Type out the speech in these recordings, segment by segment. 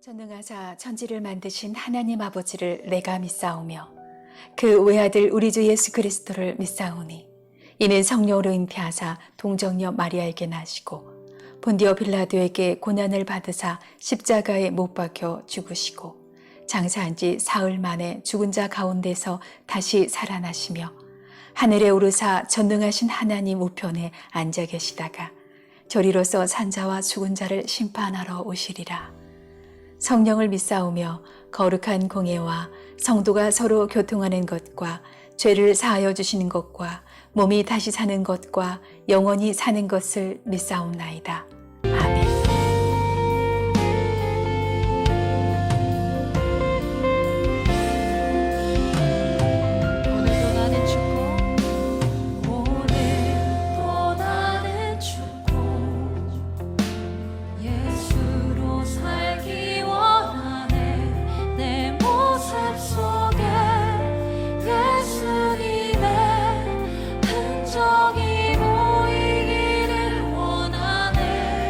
전능하사 천지를 만드신 하나님 아버지를 내가 믿사오며 그 외아들 우리 주 예수 그리스도를 믿사오니 이는 성령으로 잉태하사 동정녀 마리아에게 나시고 본디오 빌라도에게 고난을 받으사 십자가에 못 박혀 죽으시고 장사한 지 사흘 만에 죽은 자 가운데서 다시 살아나시며 하늘에 오르사 전능하신 하나님 우편에 앉아 계시다가 저리로서 산자와 죽은 자를 심판하러 오시리라. 성령을 믿사오며 거룩한 공예와 성도가 서로 교통하는 것과 죄를 사하여 주시는 것과 몸이 다시 사는 것과 영원히 사는 것을 믿사옵나이다. 아멘. 흔적이 보이기를 원하네.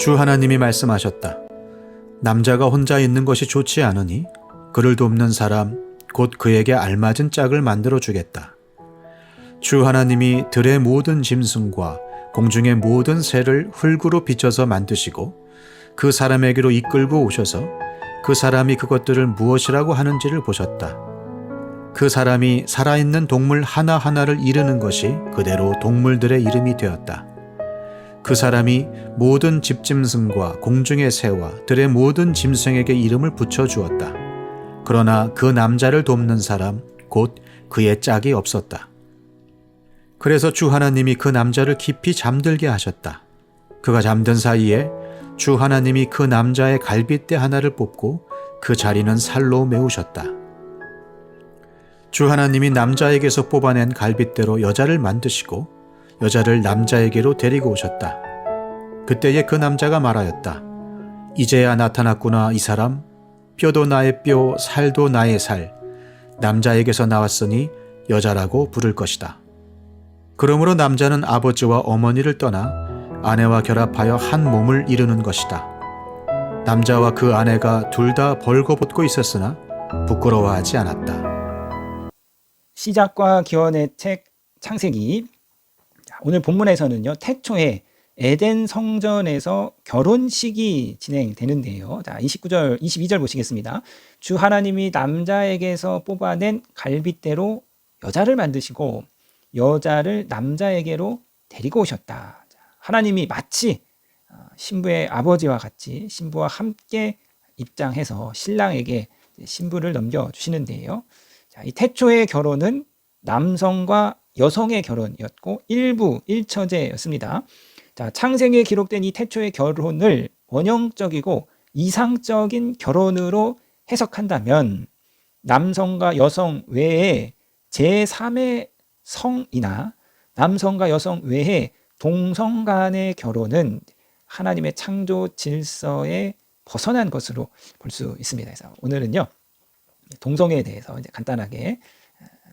주 하나님이 말씀하셨다. 남자가 혼자 있는 것이 좋지 않으니 그를 돕는 사람 곧 그에게 알맞은 짝을 만들어 주겠다. 주 하나님이 들의 모든 짐승과 공중의 모든 새를 흙으로 빚어서 만드시고 그 사람에게로 이끌고 오셔서 그 사람이 그것들을 무엇이라고 하는지를 보셨다. 그 사람이 살아있는 동물 하나하나를 이르는 것이 그대로 동물들의 이름이 되었다. 그 사람이 모든 집짐승과 공중의 새와 들의 모든 짐승에게 이름을 붙여주었다. 그러나 그 남자를 돕는 사람 곧 그의 짝이 없었다. 그래서 주 하나님이 그 남자를 깊이 잠들게 하셨다. 그가 잠든 사이에 주 하나님이 그 남자의 갈빗대 하나를 뽑고 그 자리는 살로 메우셨다. 주 하나님이 남자에게서 뽑아낸 갈빗대로 여자를 만드시고 여자를 남자에게로 데리고 오셨다. 그때에 그 남자가 말하였다. 이제야 나타났구나 이 사람. 뼈도 나의 뼈, 살도 나의 살. 남자에게서 나왔으니 여자라고 부를 것이다. 그러므로 남자는 아버지와 어머니를 떠나 아내와 결합하여 한 몸을 이루는 것이다. 남자와 그 아내가 둘 다 벌거벗고 있었으나 부끄러워하지 않았다. 시작과 기원의 책 창세기. 오늘 본문에서는요, 태초에 에덴 성전에서 결혼식이 진행되는데요. 자, 29절, 22절 보시겠습니다. 주 하나님이 남자에게서 뽑아낸 갈빗대로 여자를 만드시고 여자를 남자에게로 데리고 오셨다. 하나님이 마치 신부의 아버지와 같이 신부와 함께 입장해서 신랑에게 신부를 넘겨주시는데요. 자, 이 태초의 결혼은 남성과 여성의 결혼이었고 일부 일처제였습니다. 자, 창세기에 기록된 이 태초의 결혼을 원형적이고 이상적인 결혼으로 해석한다면 남성과 여성 외에 제3의 성이나 남성과 여성 외에 동성 간의 결혼은 하나님의 창조 질서에 벗어난 것으로 볼 수 있습니다. 그래서 오늘은요, 동성애에 대해서 이제 간단하게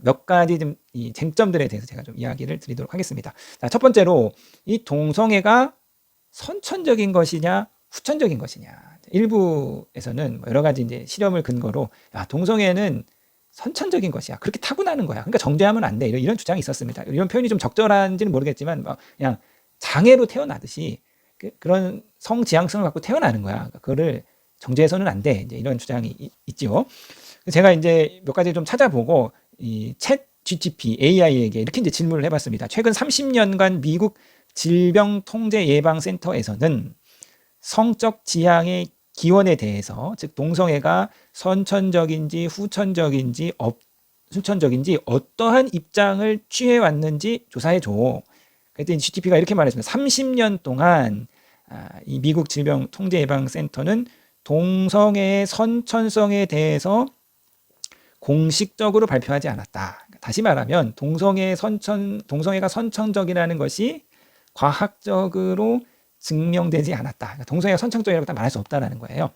몇 가지 좀 이 쟁점들에 대해서 제가 좀 이야기를 드리도록 하겠습니다. 자, 첫 번째로 이 동성애가 선천적인 것이냐 후천적인 것이냐. 일부에서는 여러 가지 이제 실험을 근거로 동성애는 선천적인 것이야. 그렇게 타고나는 거야. 그러니까 정죄하면 안 돼. 이런 주장이 있었습니다. 이런 표현이 좀 적절한지는 모르겠지만 그냥 장애로 태어나듯이 그런 성지향성을 갖고 태어나는 거야. 그러니까 그거를 정죄해서는 안 돼. 이제 이런 주장이 있죠. 제가 이제 몇 가지 좀 찾아보고 이 챗 GTP AI에게 이렇게 이제 질문을 해봤습니다. 최근 30년간 미국 질병통제예방센터에서는 성적 지향의 기원에 대해서, 즉 동성애가 선천적인지 후천적인지 후천적인지 어떠한 입장을 취해왔는지 조사해줘. 그랬더니 GTP가 이렇게 말했습니다. 30년 동안 이 미국 질병통제예방센터는 동성애의 선천성에 대해서 공식적으로 발표하지 않았다. 다시 말하면 동성애가 선천적이라는 것이 과학적으로 증명되지 않았다. 그러니까 동성애가 선천적이라고 말할 수 없다는 거예요.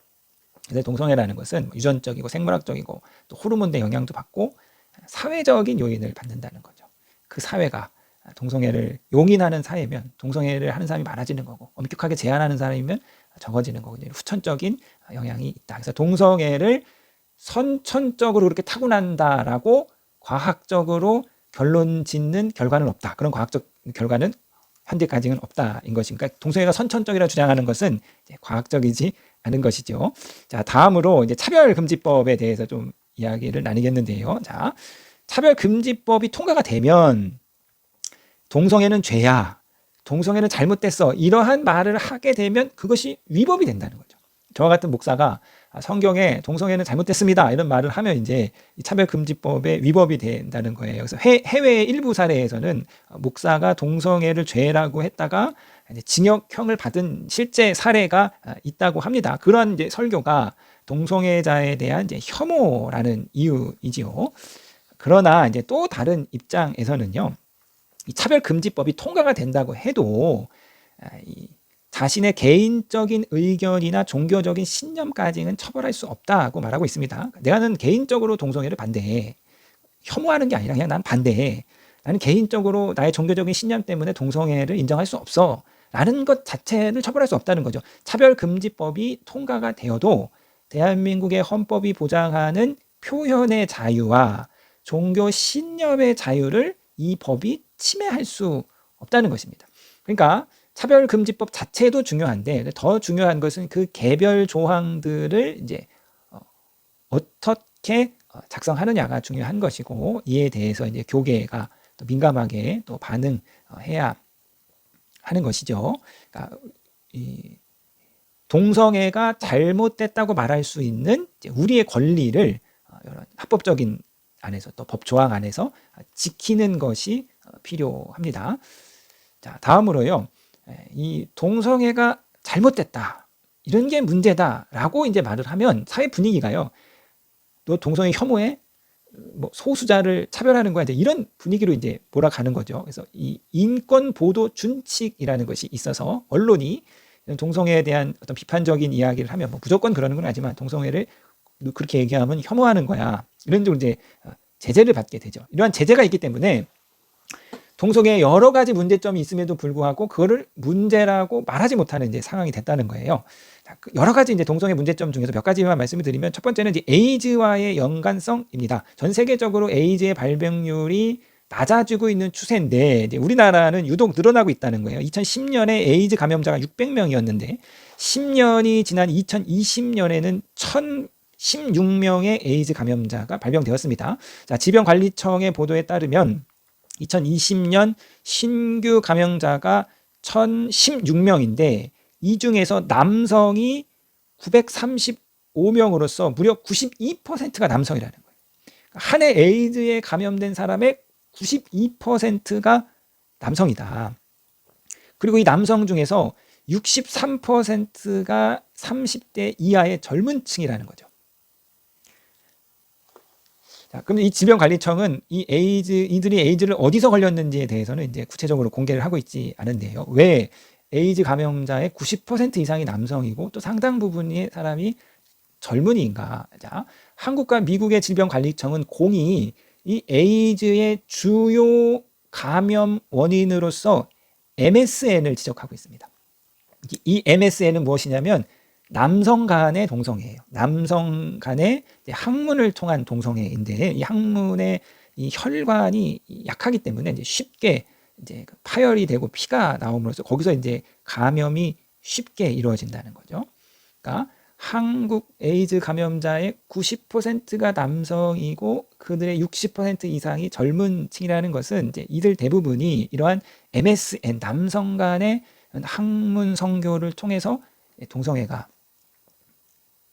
그래서 동성애라는 것은 유전적이고 생물학적이고 또 호르몬의 영향도 받고 사회적인 요인을 받는다는 거죠. 그 사회가 동성애를 용인하는 사회면 동성애를 하는 사람이 많아지는 거고, 엄격하게 제한하는 사람이면 적어지는 거고, 후천적인 영향이 있다. 그래서 동성애를 선천적으로 그렇게 타고난다라고 과학적으로 결론 짓는 결과는 없다. 그런 과학적 결과는 현재까지는 없다인 것입니다. 그러니까 동성애가 선천적이라고 주장하는 것은 이제 과학적이지 않은 것이죠. 자, 다음으로 이제 차별금지법에 대해서 좀 이야기를 나누겠는데요. 자, 차별금지법이 통과가 되면 동성애는 죄야, 동성애는 잘못됐어, 이러한 말을 하게 되면 그것이 위법이 된다는 거죠. 저와 같은 목사가 성경에 동성애는 잘못됐습니다 이런 말을 하면 이제 차별금지법에 위법이 된다는 거예요. 그래서 해외의 일부 사례에서는 목사가 동성애를 죄라고 했다가 이제 징역형을 받은 실제 사례가 있다고 합니다. 그러한 이제 설교가 동성애자에 대한 이제 혐오라는 이유이지요. 그러나 이제 또 다른 입장에서는요, 이 차별금지법이 통과가 된다고 해도 자신의 개인적인 의견이나 종교적인 신념까지는 처벌할 수 없다고 말하고 있습니다. 내가는 개인적으로 동성애를 반대해. 혐오하는 게 아니라 그냥 난 반대해. 나는 개인적으로 나의 종교적인 신념 때문에 동성애를 인정할 수 없어 라는 것 자체를 처벌할 수 없다는 거죠. 차별금지법이 통과가 되어도 대한민국의 헌법이 보장하는 표현의 자유와 종교 신념의 자유를 이 법이 침해할 수 없다는 것입니다. 그러니까 차별금지법 자체도 중요한데 더 중요한 것은 그 개별 조항들을 이제 어떻게 작성하느냐가 중요한 것이고, 이에 대해서 이제 교계가 또 민감하게 또 반응해야 하는 것이죠. 그러니까 이 동성애가 잘못됐다고 말할 수 있는 우리의 권리를 이런 합법적인 안에서 또 법 조항 안에서 지키는 것이 필요합니다. 자, 다음으로요. 이 동성애가 잘못됐다, 이런 게 문제다라고 이제 말을 하면 사회 분위기가요, 너 동성애 혐오해? 뭐 소수자를 차별하는 거야, 이런 분위기로 이제 몰아가는 거죠. 그래서 이 인권 보도 준칙이라는 것이 있어서 언론이 동성애에 대한 어떤 비판적인 이야기를 하면 뭐 무조건 그러는 건 아니지만 동성애를 그렇게 얘기하면 혐오하는 거야, 이런 식으로 이제 제재를 받게 되죠. 이러한 제재가 있기 때문에 동성애에 여러 가지 문제점이 있음에도 불구하고 그거를 문제라고 말하지 못하는 이제 상황이 됐다는 거예요. 여러 가지 이제 동성애 문제점 중에서 몇 가지만 말씀을 드리면, 첫 번째는 이제 에이즈와의 연관성입니다. 전 세계적으로 에이즈의 발병률이 낮아지고 있는 추세인데 이제 우리나라는 유독 늘어나고 있다는 거예요. 2010년에 에이즈 감염자가 600명이었는데 10년이 지난 2020년에는 1,016명의 에이즈 감염자가 발병되었습니다. 자, 질병관리청의 보도에 따르면 2020년 신규 감염자가 1,016명인데 이 중에서 남성이 935명으로서 무려 92%가 남성이라는 거예요. 한 해 에이즈에 감염된 사람의 92%가 남성이다. 그리고 이 남성 중에서 63%가 30대 이하의 젊은 층이라는 거죠. 자, 그럼 이 질병관리청은 이들이 에이즈를 어디서 걸렸는지에 대해서는 이제 구체적으로 공개를 하고 있지 않은데요. 왜 에이즈 감염자의 90% 이상이 남성이고 또 상당 부분의 사람이 젊은이인가? 자, 한국과 미국의 질병관리청은 공이 이 에이즈의 주요 감염 원인으로서 MSN을 지적하고 있습니다. 이 MSN은 무엇이냐면 남성 간의 동성애예요. 남성 간의 항문을 통한 동성애인데 이 항문의 이 혈관이 약하기 때문에 이제 쉽게 이제 파열이 되고 피가 나옴으로써 거기서 이제 감염이 쉽게 이루어진다는 거죠. 그러니까 한국 에이즈 감염자의 90%가 남성이고 그들의 60% 이상이 젊은 층이라는 것은 이제 이들 대부분이 이러한 MSN 남성 간의 항문 성교를 통해서 동성애가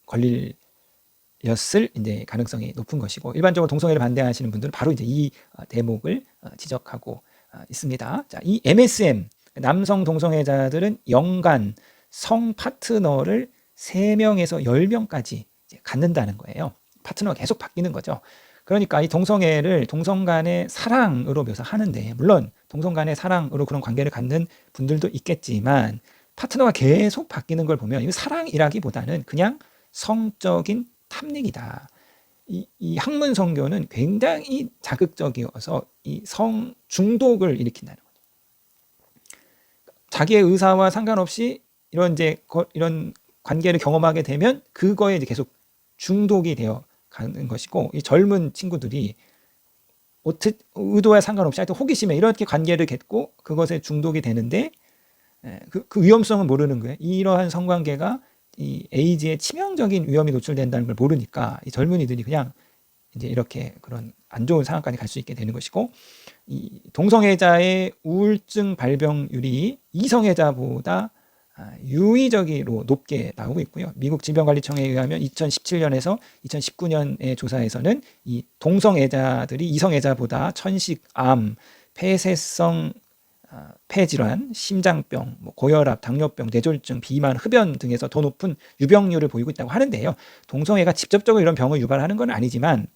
걸렸을 이제 가능성이 높은 것이고, 일반적으로 동성애를 반대하시는 분들은 바로 이제 이 대목을 지적하고 있습니다. 자, 이 MSM 남성 동성애자들은 연간 성 파트너를 3명에서 10명까지 갖는다는 거예요. 파트너가 계속 바뀌는 거죠. 그러니까 이 동성애를 동성 간의 사랑으로 묘사하는데, 물론 동성 간의 사랑으로 그런 관계를 갖는 분들도 있겠지만 파트너가 계속 바뀌는 걸 보면 이거 사랑이라기보다는 그냥 성적인 탐닉이다. 이 학문 성교는 굉장히 자극적이어서 이 성 중독을 일으킨다는 거죠. 자기의 의사와 상관없이 이런 관계를 경험하게 되면 그거에 이제 계속 중독이 되어 가는 것이고, 이 젊은 친구들이 의도와 상관없이 하여튼 호기심에 이렇게 관계를 맺고 그것에 중독이 되는데 그 위험성은 모르는 거예요. 이러한 성관계가 이 에이즈의 치명적인 위험이 노출된다는 걸 모르니까 이 젊은이들이 그냥 이제 이렇게 그런 안 좋은 상황까지 갈 수 있게 되는 것이고, 이 동성애자의 우울증 발병률이 이성애자보다 유의적으로 높게 나오고 있고요. 미국 질병관리청에 의하면 2017년에서 2019년의 조사에서는 이 동성애자들이 이성애자보다 천식, 암, 폐쇄성 폐질환, 심장병, 고혈압, 당뇨병, 뇌졸중, 비만, 흡연 등에서 더 높은 유병률을 보이고 있다고 하는데요. 동성애가 직접적으로 이런 병을 유발하는 건 아니지만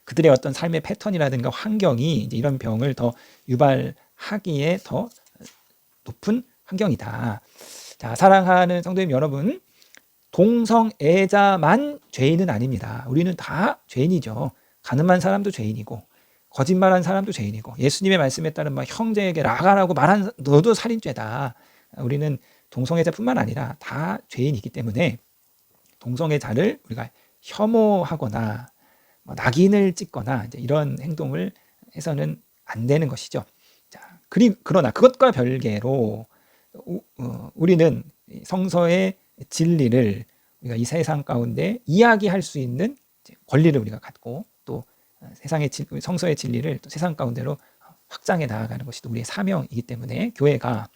그들의 어떤 삶의 패턴이라든가 환경이 이제 이런 병을 더 유발하기에 더 높은 환경이다. 자, 사랑하는 성도님 여러분, 동성애자만 죄인은 아닙니다. 우리는 다 죄인이죠. 가늠한 사람도 죄인이고 거짓말한 사람도 죄인이고, 예수님의 말씀에 따른 막 형제에게 나가라고 말한 너도 살인죄다. 우리는 동성애자뿐만 아니라 다 죄인이기 때문에 동성애자를 우리가 혐오하거나 뭐 낙인을 찍거나 이제 이런 행동을 해서는 안 되는 것이죠. 자, 그러나 그것과 별개로 우리는 성서의 진리를 우리가 이 세상 가운데 이야기할 수 있는 권리를 우리가 갖고 또 성서의 진리를 또 세상 가운데로 확장해 나아가는 것이 또 우리의 사명이기 때문에 교회가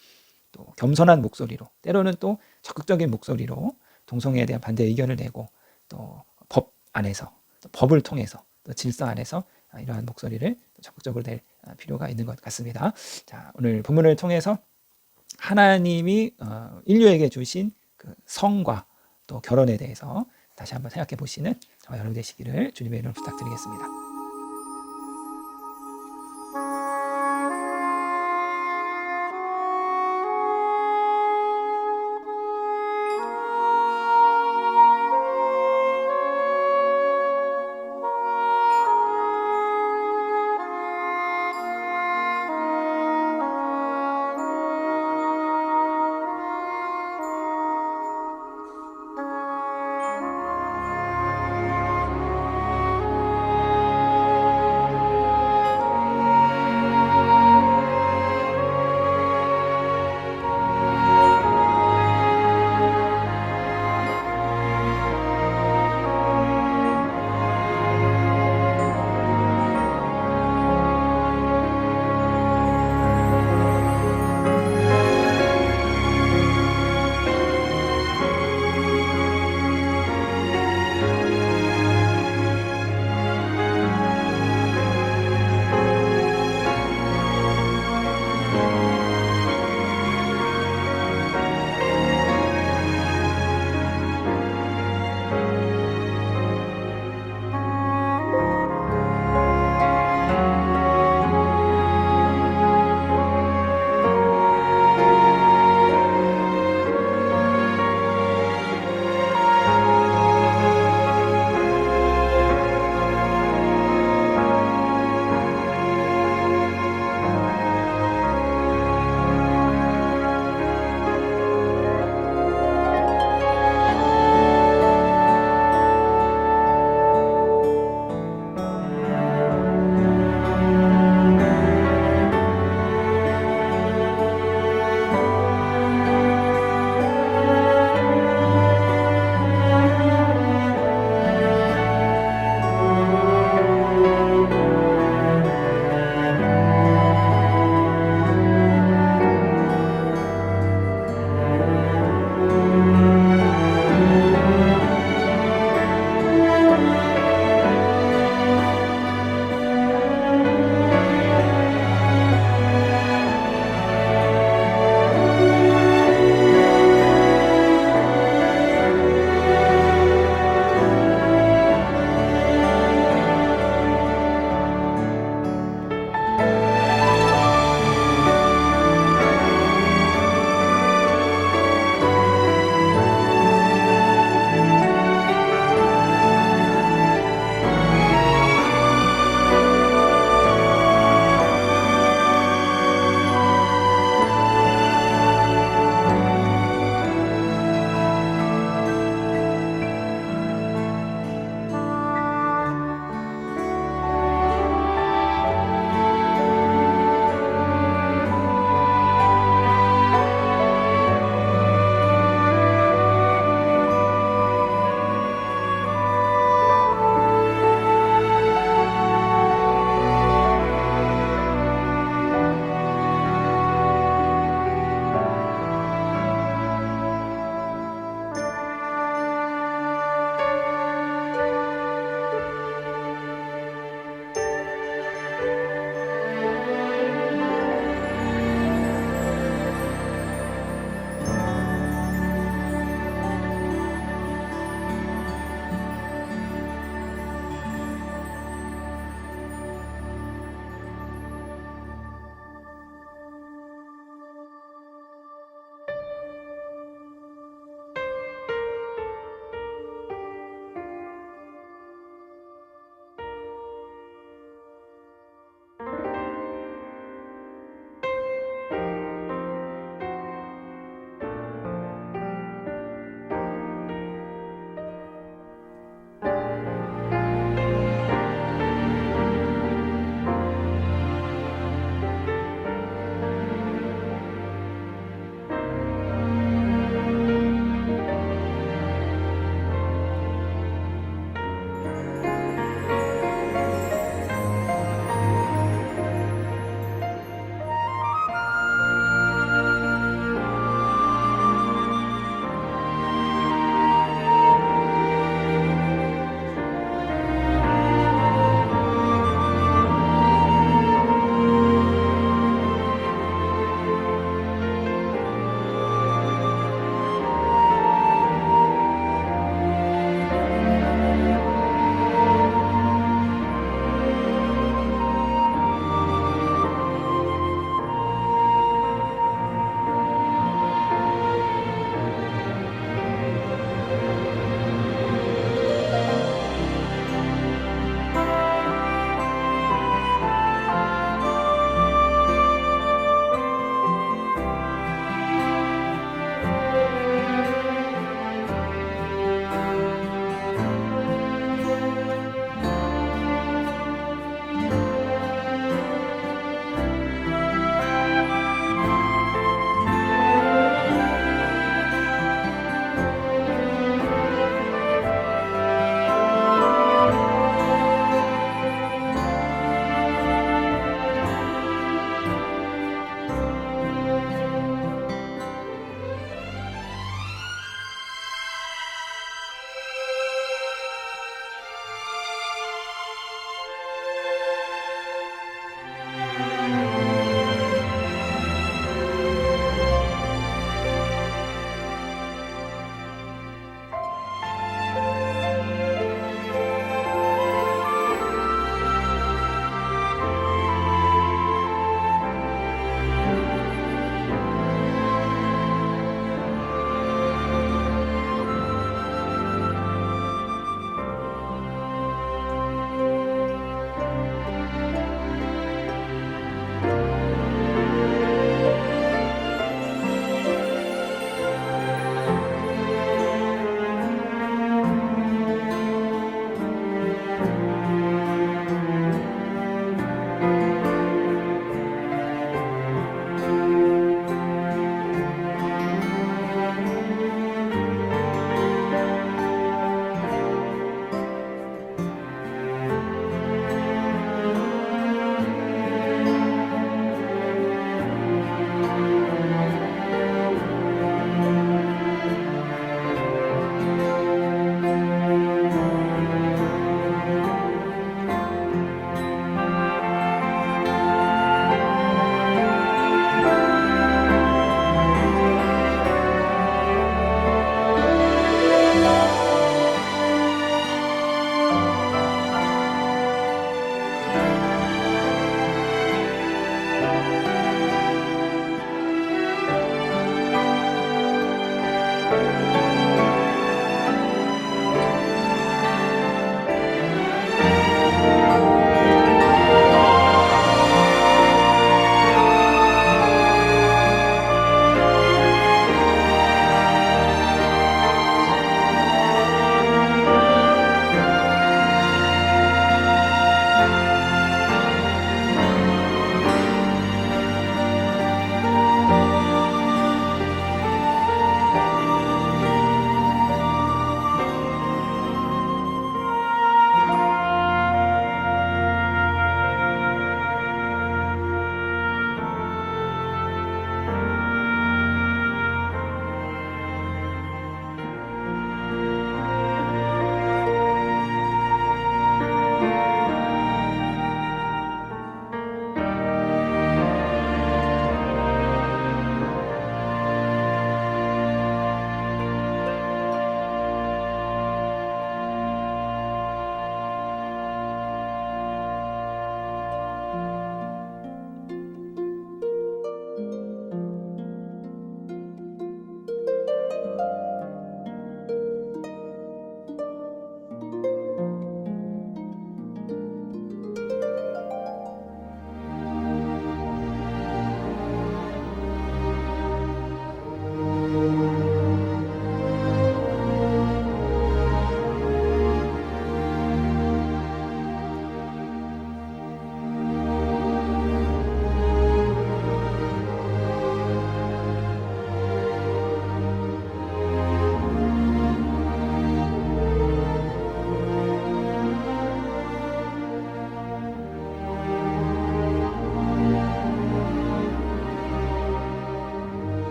또 겸손한 목소리로 때로는 또 적극적인 목소리로 동성애에 대한 반대 의견을 내고 또 법 안에서 또 법을 통해서 또 질서 안에서 이러한 목소리를 적극적으로 낼 필요가 있는 것 같습니다. 자, 오늘 본문을 통해서 하나님이 인류에게 주신 그 성과 또 결혼에 대해서 다시 한번 생각해 보시는 저와 여러분 되시기를 주님의 이름으로 부탁드리겠습니다.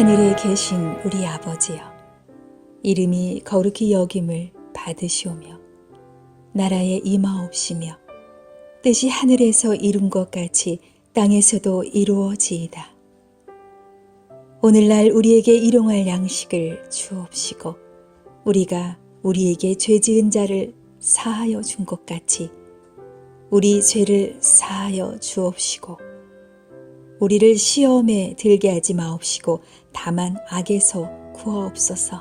하늘에 계신 우리 아버지여, 이름이 거룩히 여김을 받으시오며 나라에 임하옵시며 뜻이 하늘에서 이룬 것 같이 땅에서도 이루어지이다. 오늘날 우리에게 일용할 양식을 주옵시고 우리가 우리에게 죄 지은 자를 사하여 준 것 같이 우리 죄를 사하여 주옵시고 우리를 시험에 들게 하지 마옵시고 다만 악에서 구하옵소서.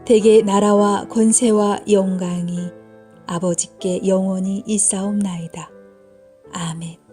대개 나라와 권세와 영광이 아버지께 영원히 있사옵나이다. 아멘.